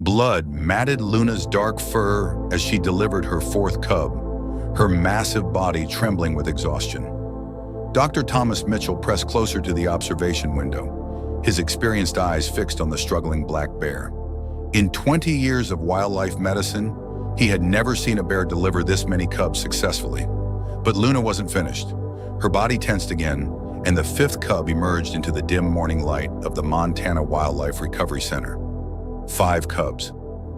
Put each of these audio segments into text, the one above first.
Blood matted Luna's dark fur as she delivered her fourth cub, her massive body trembling with exhaustion. Dr. Thomas Mitchell pressed closer to the observation window, his experienced eyes fixed on the struggling black bear. In 20 years of wildlife medicine, he had never seen a bear deliver this many cubs successfully. But Luna wasn't finished. Her body tensed again, and the fifth cub emerged into the dim morning light of the Montana Wildlife Recovery Center. 5 cubs.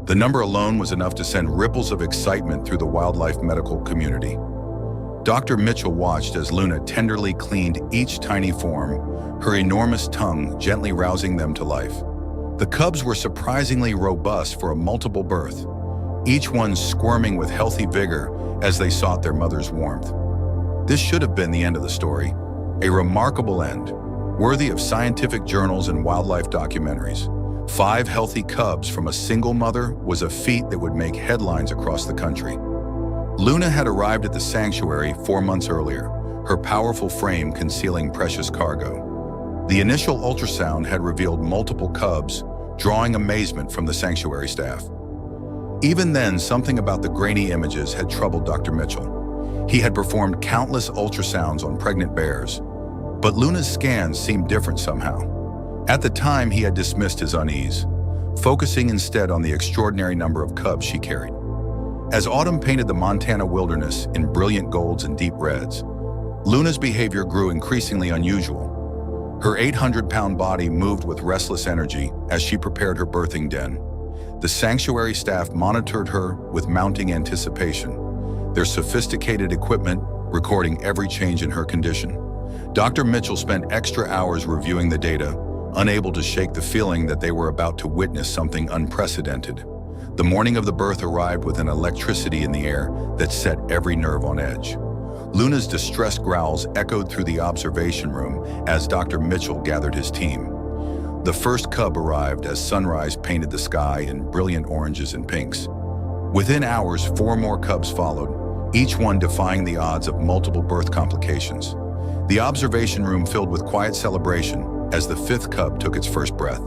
The number alone was enough to send ripples of excitement through the wildlife medical community. Dr. Mitchell watched as Luna tenderly cleaned each tiny form, her enormous tongue gently rousing them to life. The cubs were surprisingly robust for a multiple birth, each one squirming with healthy vigor as they sought their mother's warmth. This should have been the end of the story, a remarkable end, worthy of scientific journals and wildlife documentaries. 5 healthy cubs from a single mother was a feat that would make headlines across the country. Luna had arrived at the sanctuary 4 months earlier, her powerful frame concealing precious cargo. The initial ultrasound had revealed multiple cubs, drawing amazement from the sanctuary staff. Even then, something about the grainy images had troubled Dr. Mitchell. He had performed countless ultrasounds on pregnant bears, but Luna's scans seemed different somehow. At the time, he had dismissed his unease, focusing instead on the extraordinary number of cubs she carried. As autumn painted the Montana wilderness in brilliant golds and deep reds, Luna's behavior grew increasingly unusual. Her 800-pound body moved with restless energy as she prepared her birthing den. The sanctuary staff monitored her with mounting anticipation, their sophisticated equipment recording every change in her condition. Dr. Mitchell spent extra hours reviewing the data, unable to shake the feeling that they were about to witness something unprecedented. The morning of the birth arrived with an electricity in the air that set every nerve on edge. Luna's distressed growls echoed through the observation room as Dr. Mitchell gathered his team. The first cub arrived as sunrise painted the sky in brilliant oranges and pinks. Within hours, 4 more cubs followed, each one defying the odds of multiple birth complications. The observation room filled with quiet celebration as the 5th cub took its first breath.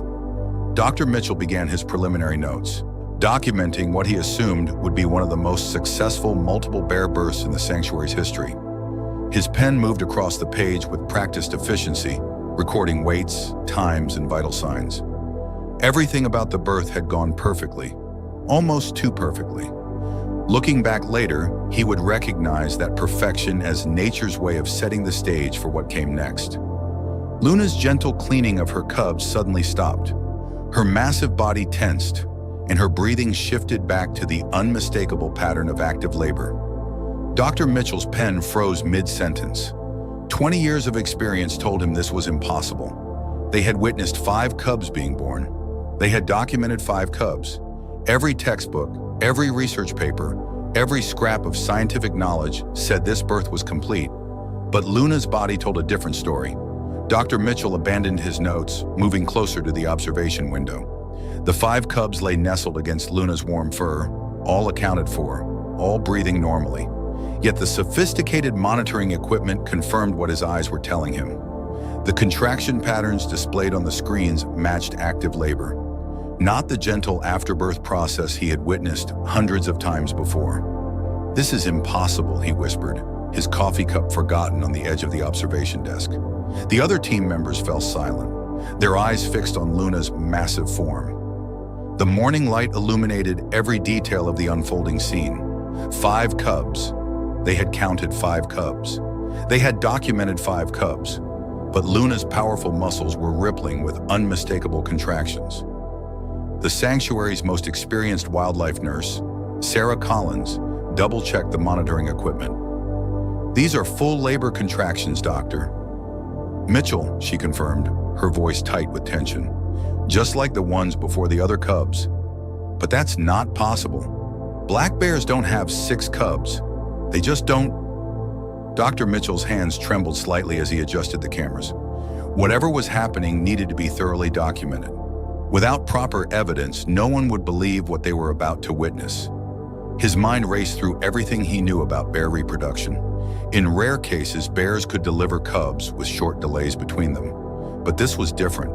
Dr. Mitchell began his preliminary notes, documenting what he assumed would be one of the most successful multiple bear births in the sanctuary's history. His pen moved across the page with practiced efficiency, recording weights, times, and vital signs. Everything about the birth had gone perfectly, almost too perfectly. Looking back later, he would recognize that perfection as nature's way of setting the stage for what came next. Luna's gentle cleaning of her cubs suddenly stopped. Her massive body tensed, and her breathing shifted back to the unmistakable pattern of active labor. Dr. Mitchell's pen froze mid-sentence. 20 years of experience told him this was impossible. They had witnessed 5 cubs being born. They had documented 5 cubs. Every textbook, every research paper, every scrap of scientific knowledge said this birth was complete. But Luna's body told a different story. Dr. Mitchell abandoned his notes, moving closer to the observation window. The 5 cubs lay nestled against Luna's warm fur, all accounted for, all breathing normally. Yet the sophisticated monitoring equipment confirmed what his eyes were telling him. The contraction patterns displayed on the screens matched active labor, not the gentle afterbirth process he had witnessed hundreds of times before. "This is impossible," he whispered, his coffee cup forgotten on the edge of the observation desk. The other team members fell silent, their eyes fixed on Luna's massive form. The morning light illuminated every detail of the unfolding scene. 5 cubs. They had counted 5 cubs. They had documented 5 cubs. But Luna's powerful muscles were rippling with unmistakable contractions. The sanctuary's most experienced wildlife nurse, Sarah Collins, double-checked the monitoring equipment. "These are full labor contractions, Doctor." "Mitchell," she confirmed, her voice tight with tension, "just like the ones before the other cubs. But that's not possible. Black bears don't have 6 cubs. They just don't." Dr. Mitchell's hands trembled slightly as he adjusted the cameras. Whatever was happening needed to be thoroughly documented. Without proper evidence, no one would believe what they were about to witness. His mind raced through everything he knew about bear reproduction. In rare cases, bears could deliver cubs with short delays between them. But this was different.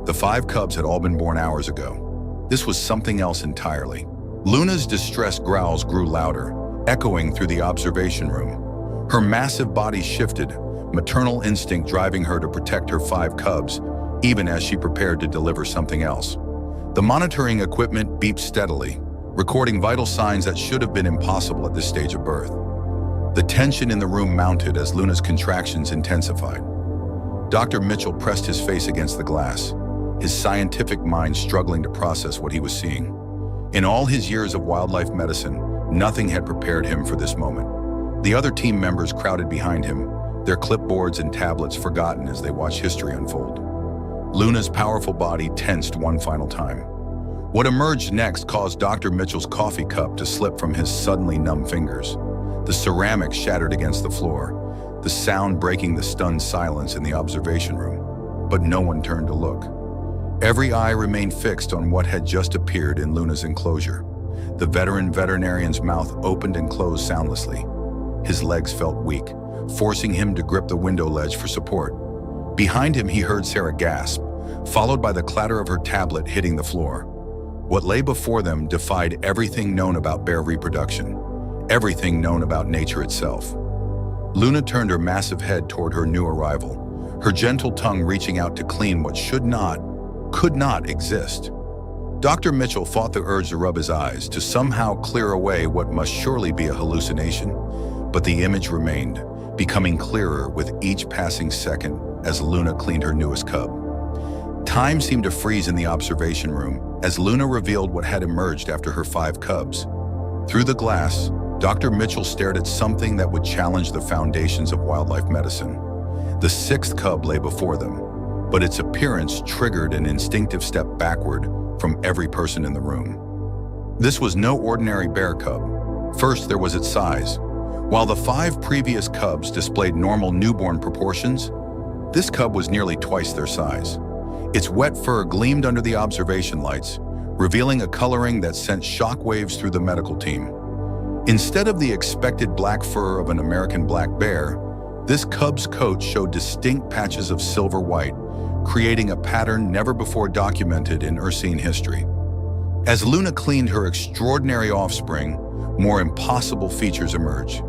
The 5 cubs had all been born hours ago. This was something else entirely. Luna's distressed growls grew louder, echoing through the observation room. Her massive body shifted, maternal instinct driving her to protect her 5 cubs, even as she prepared to deliver something else. The monitoring equipment beeped steadily, recording vital signs that should have been impossible at this stage of birth. The tension in the room mounted as Luna's contractions intensified. Dr. Mitchell pressed his face against the glass, his scientific mind struggling to process what he was seeing. In all his years of wildlife medicine, nothing had prepared him for this moment. The other team members crowded behind him, their clipboards and tablets forgotten as they watched history unfold. Luna's powerful body tensed one final time. What emerged next caused Dr. Mitchell's coffee cup to slip from his suddenly numb fingers. The ceramic shattered against the floor, the sound breaking the stunned silence in the observation room. But no one turned to look. Every eye remained fixed on what had just appeared in Luna's enclosure. The veteran veterinarian's mouth opened and closed soundlessly. His legs felt weak, forcing him to grip the window ledge for support. Behind him, he heard Sarah gasp, followed by the clatter of her tablet hitting the floor. What lay before them defied everything known about bear reproduction, everything known about nature itself. Luna turned her massive head toward her new arrival, her gentle tongue reaching out to clean what could not exist. Dr. Mitchell fought the urge to rub his eyes, to somehow clear away what must surely be a hallucination, but the image remained, becoming clearer with each passing second as Luna cleaned her newest cub. Time seemed to freeze in the observation room as Luna revealed what had emerged after her 5 cubs. Through the glass, Dr. Mitchell stared at something that would challenge the foundations of wildlife medicine. The 6th cub lay before them, but its appearance triggered an instinctive step backward from every person in the room. This was no ordinary bear cub. First, there was its size. While the 5 previous cubs displayed normal newborn proportions, this cub was nearly twice their size. Its wet fur gleamed under the observation lights, revealing a coloring that sent shockwaves through the medical team. Instead of the expected black fur of an American black bear, this cub's coat showed distinct patches of silver white, creating a pattern never before documented in Ursine history. As Luna cleaned her extraordinary offspring, more impossible features emerged.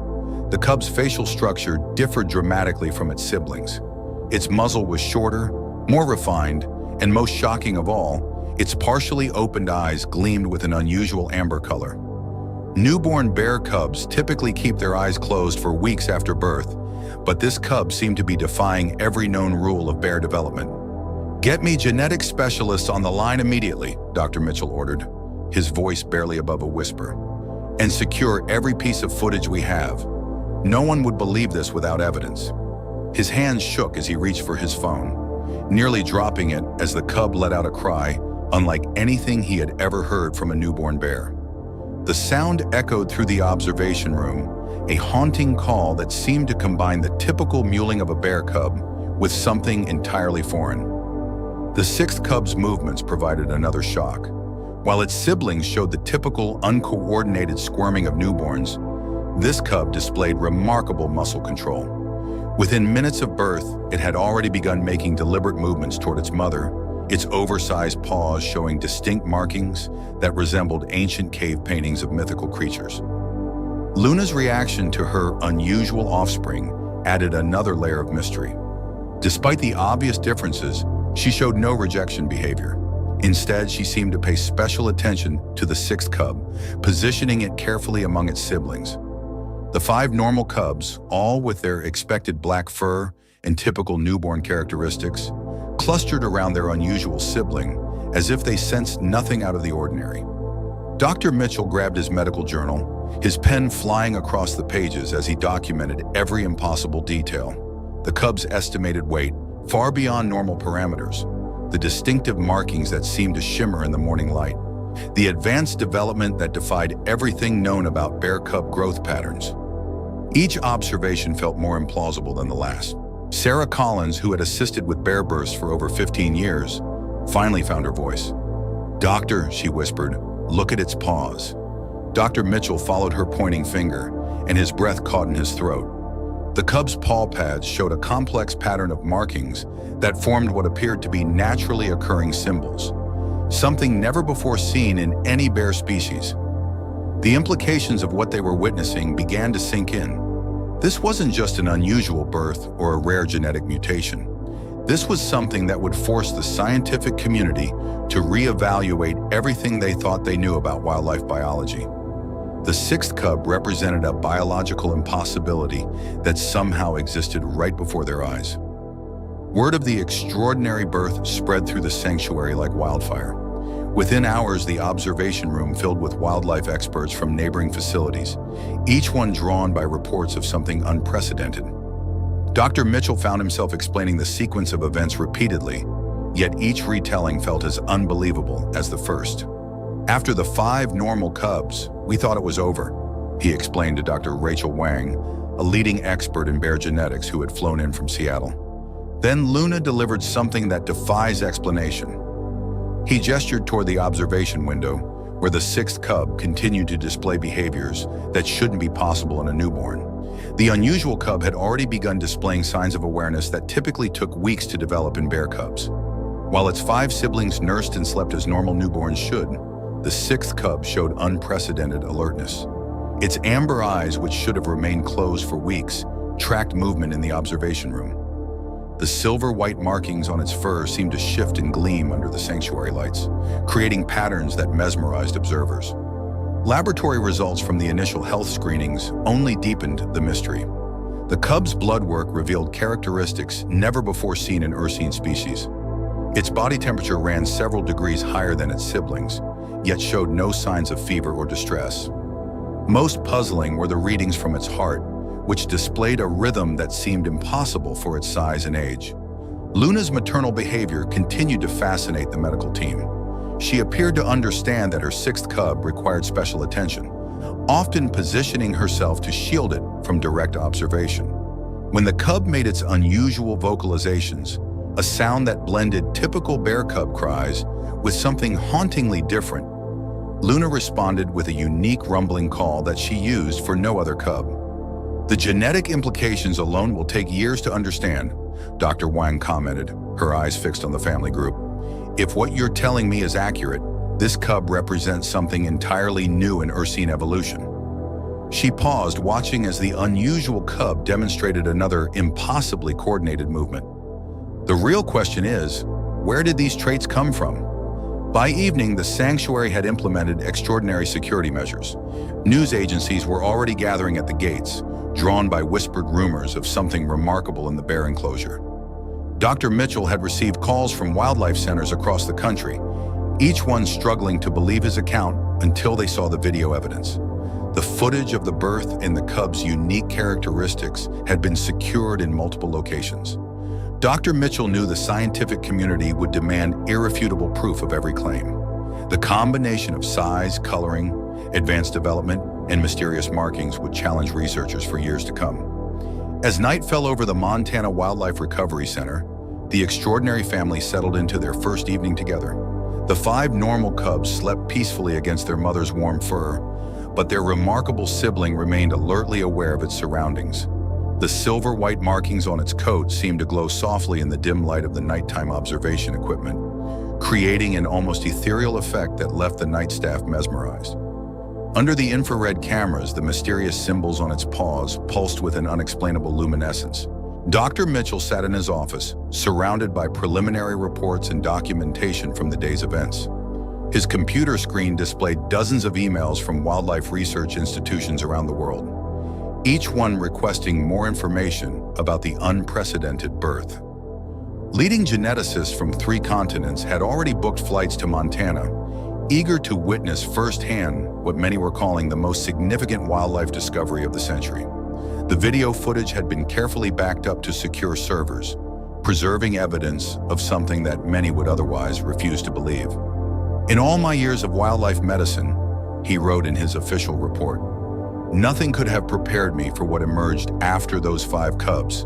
The cub's facial structure differed dramatically from its siblings. Its muzzle was shorter, more refined, and most shocking of all, its partially opened eyes gleamed with an unusual amber color. Newborn bear cubs typically keep their eyes closed for weeks after birth, but this cub seemed to be defying every known rule of bear development. "Get me genetic specialists on the line immediately," Dr. Mitchell ordered, his voice barely above a whisper, "and secure every piece of footage we have. No one would believe this without evidence." His hands shook as he reached for his phone, nearly dropping it as the cub let out a cry unlike anything he had ever heard from a newborn bear. The sound echoed through the observation room, a haunting call that seemed to combine the typical mewling of a bear cub with something entirely foreign. The 6th cub's movements provided another shock. While its siblings showed the typical uncoordinated squirming of newborns, this cub displayed remarkable muscle control. Within minutes of birth, it had already begun making deliberate movements toward its mother, its oversized paws showing distinct markings that resembled ancient cave paintings of mythical creatures. Luna's reaction to her unusual offspring added another layer of mystery. Despite the obvious differences, she showed no rejection behavior. Instead, she seemed to pay special attention to the 6th cub, positioning it carefully among its siblings. The 5 normal cubs, all with their expected black fur and typical newborn characteristics, clustered around their unusual sibling as if they sensed nothing out of the ordinary. Dr. Mitchell grabbed his medical journal, his pen flying across the pages as he documented every impossible detail. The cub's estimated weight, far beyond normal parameters, the distinctive markings that seemed to shimmer in the morning light, the advanced development that defied everything known about bear cub growth patterns. Each observation felt more implausible than the last. Sarah Collins, who had assisted with bear births for over 15 years, finally found her voice. "Doctor," she whispered, "look at its paws." Dr. Mitchell followed her pointing finger, and his breath caught in his throat. The cub's paw pads showed a complex pattern of markings that formed what appeared to be naturally occurring symbols. something never before seen in any bear species. The implications of what they were witnessing began to sink in. This wasn't just an unusual birth or a rare genetic mutation. This was something that would force the scientific community to reevaluate everything they thought they knew about wildlife biology. The sixth cub represented a biological impossibility that somehow existed right before their eyes. Word of the extraordinary birth spread through the sanctuary like wildfire. Within hours, the observation room filled with wildlife experts from neighboring facilities, each one drawn by reports of something unprecedented. Dr. Mitchell found himself explaining the sequence of events repeatedly, yet each retelling felt as unbelievable as the first. After the 5 normal cubs, we thought it was over, he explained to Dr. Rachel Wang, a leading expert in bear genetics who had flown in from Seattle. Then Luna delivered something that defies explanation. He gestured toward the observation window, where the 6th cub continued to display behaviors that shouldn't be possible in a newborn. The unusual cub had already begun displaying signs of awareness that typically took weeks to develop in bear cubs. While its 5 siblings nursed and slept as normal newborns should, the 6th cub showed unprecedented alertness. Its amber eyes, which should have remained closed for weeks, tracked movement in the observation room. The silver-white markings on its fur seemed to shift and gleam under the sanctuary lights, creating patterns that mesmerized observers. Laboratory results from the initial health screenings only deepened the mystery. The cub's blood work revealed characteristics never before seen in ursine species. Its body temperature ran several degrees higher than its siblings, yet showed no signs of fever or distress. Most puzzling were the readings from its heart, which displayed a rhythm that seemed impossible for its size and age. Luna's maternal behavior continued to fascinate the medical team. She appeared to understand that her 6th cub required special attention, often positioning herself to shield it from direct observation. When the cub made its unusual vocalizations, a sound that blended typical bear cub cries with something hauntingly different, Luna responded with a unique rumbling call that she used for no other cub. The genetic implications alone will take years to understand, Dr. Wang commented, her eyes fixed on the family group. If what you're telling me is accurate, this cub represents something entirely new in ursine evolution. She paused, watching as the unusual cub demonstrated another impossibly coordinated movement. The real question is, where did these traits come from? By evening, the sanctuary had implemented extraordinary security measures. News agencies were already gathering at the gates, drawn by whispered rumors of something remarkable in the bear enclosure. Dr. Mitchell had received calls from wildlife centers across the country, each one struggling to believe his account until they saw the video evidence. The footage of the birth and the cub's unique characteristics had been secured in multiple locations. Dr. Mitchell knew the scientific community would demand irrefutable proof of every claim. The combination of size, coloring, advanced development, and mysterious markings would challenge researchers for years to come. As night fell over the Montana Wildlife Recovery Center, the extraordinary family settled into their first evening together. The 5 normal cubs slept peacefully against their mother's warm fur, but their remarkable sibling remained alertly aware of its surroundings. The silver-white markings on its coat seemed to glow softly in the dim light of the nighttime observation equipment, creating an almost ethereal effect that left the night staff mesmerized. Under the infrared cameras, the mysterious symbols on its paws pulsed with an unexplainable luminescence. Dr. Mitchell sat in his office, surrounded by preliminary reports and documentation from the day's events. His computer screen displayed dozens of emails from wildlife research institutions around the world, each one requesting more information about the unprecedented birth. Leading geneticists from 3 continents had already booked flights to Montana, eager to witness firsthand what many were calling the most significant wildlife discovery of the century. The video footage had been carefully backed up to secure servers, preserving evidence of something that many would otherwise refuse to believe. In all my years of wildlife medicine, he wrote in his official report, nothing could have prepared me for what emerged after those 5 cubs.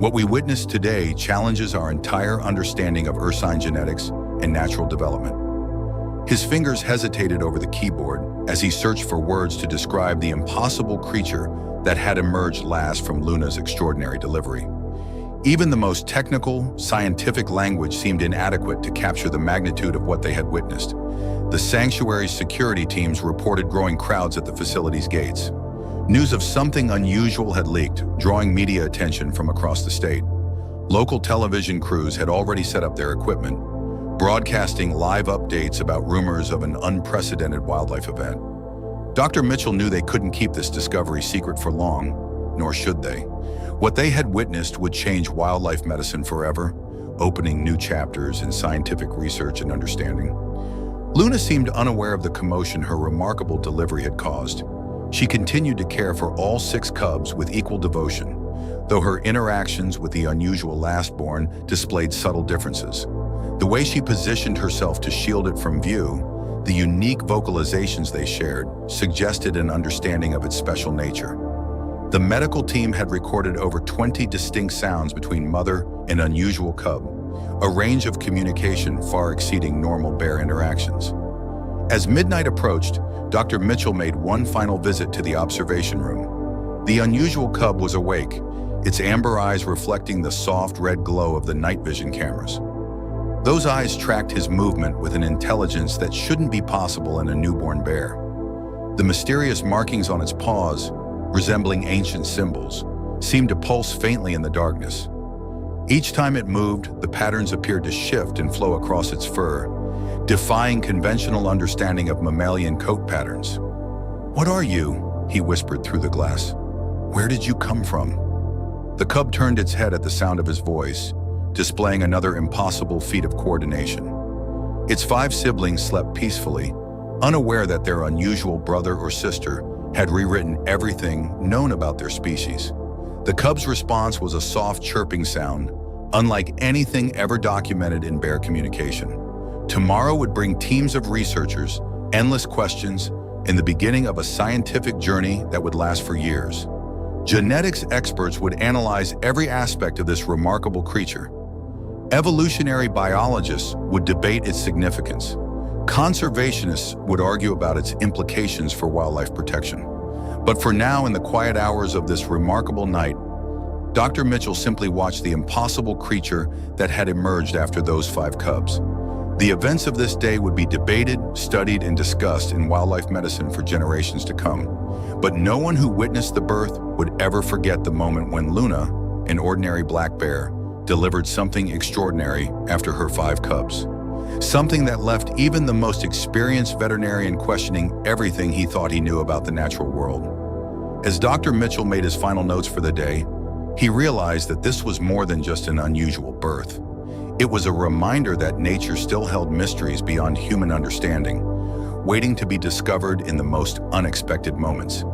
What we witness today challenges our entire understanding of ursine genetics and natural development. His fingers hesitated over the keyboard as he searched for words to describe the impossible creature that had emerged last from Luna's extraordinary delivery. Even the most technical, scientific language seemed inadequate to capture the magnitude of what they had witnessed. The sanctuary's security teams reported growing crowds at the facility's gates. News of something unusual had leaked, drawing media attention from across the state. Local television crews had already set up their equipment, broadcasting live updates about rumors of an unprecedented wildlife event. Dr. Mitchell knew they couldn't keep this discovery secret for long, nor should they. What they had witnessed would change wildlife medicine forever, opening new chapters in scientific research and understanding. Luna seemed unaware of the commotion her remarkable delivery had caused. She continued to care for all 6 cubs with equal devotion, though her interactions with the unusual lastborn displayed subtle differences. The way she positioned herself to shield it from view, the unique vocalizations they shared, suggested an understanding of its special nature. The medical team had recorded over 20 distinct sounds between mother and unusual cub, a range of communication far exceeding normal bear interactions. As midnight approached, Dr. Mitchell made one final visit to the observation room. The unusual cub was awake, its amber eyes reflecting the soft red glow of the night vision cameras. Those eyes tracked his movement with an intelligence that shouldn't be possible in a newborn bear. The mysterious markings on its paws, resembling ancient symbols, seemed to pulse faintly in the darkness. Each time it moved, the patterns appeared to shift and flow across its fur, defying conventional understanding of mammalian coat patterns. "What are you?" he whispered through the glass. "Where did you come from?" The cub turned its head at the sound of his voice, displaying another impossible feat of coordination. Its 5 siblings slept peacefully, unaware that their unusual brother or sister had rewritten everything known about their species. The cub's response was a soft chirping sound, unlike anything ever documented in bear communication. Tomorrow would bring teams of researchers, endless questions, and the beginning of a scientific journey that would last for years. Genetics experts would analyze every aspect of this remarkable creature. Evolutionary biologists would debate its significance. Conservationists would argue about its implications for wildlife protection. But for now, in the quiet hours of this remarkable night, Dr. Mitchell simply watched the impossible creature that had emerged after those 5 cubs. The events of this day would be debated, studied, and discussed in wildlife medicine for generations to come. But no one who witnessed the birth would ever forget the moment when Luna, an ordinary black bear, delivered something extraordinary after her 5 cubs. Something that left even the most experienced veterinarian questioning everything he thought he knew about the natural world. As Dr. Mitchell made his final notes for the day, he realized that this was more than just an unusual birth. It was a reminder that nature still held mysteries beyond human understanding, waiting to be discovered in the most unexpected moments.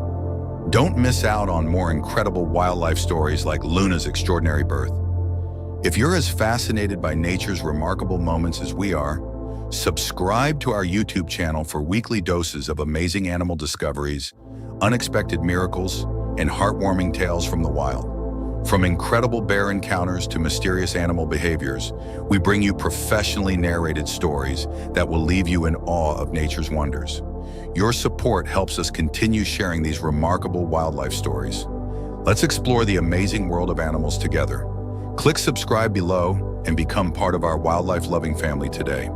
Don't miss out on more incredible wildlife stories like Luna's extraordinary birth. If you're as fascinated by nature's remarkable moments as we are, subscribe to our YouTube channel for weekly doses of amazing animal discoveries, unexpected miracles, and heartwarming tales from the wild. From incredible bear encounters to mysterious animal behaviors, we bring you professionally narrated stories that will leave you in awe of nature's wonders. Your support helps us continue sharing these remarkable wildlife stories. Let's explore the amazing world of animals together. Click subscribe below and become part of our wildlife-loving family today.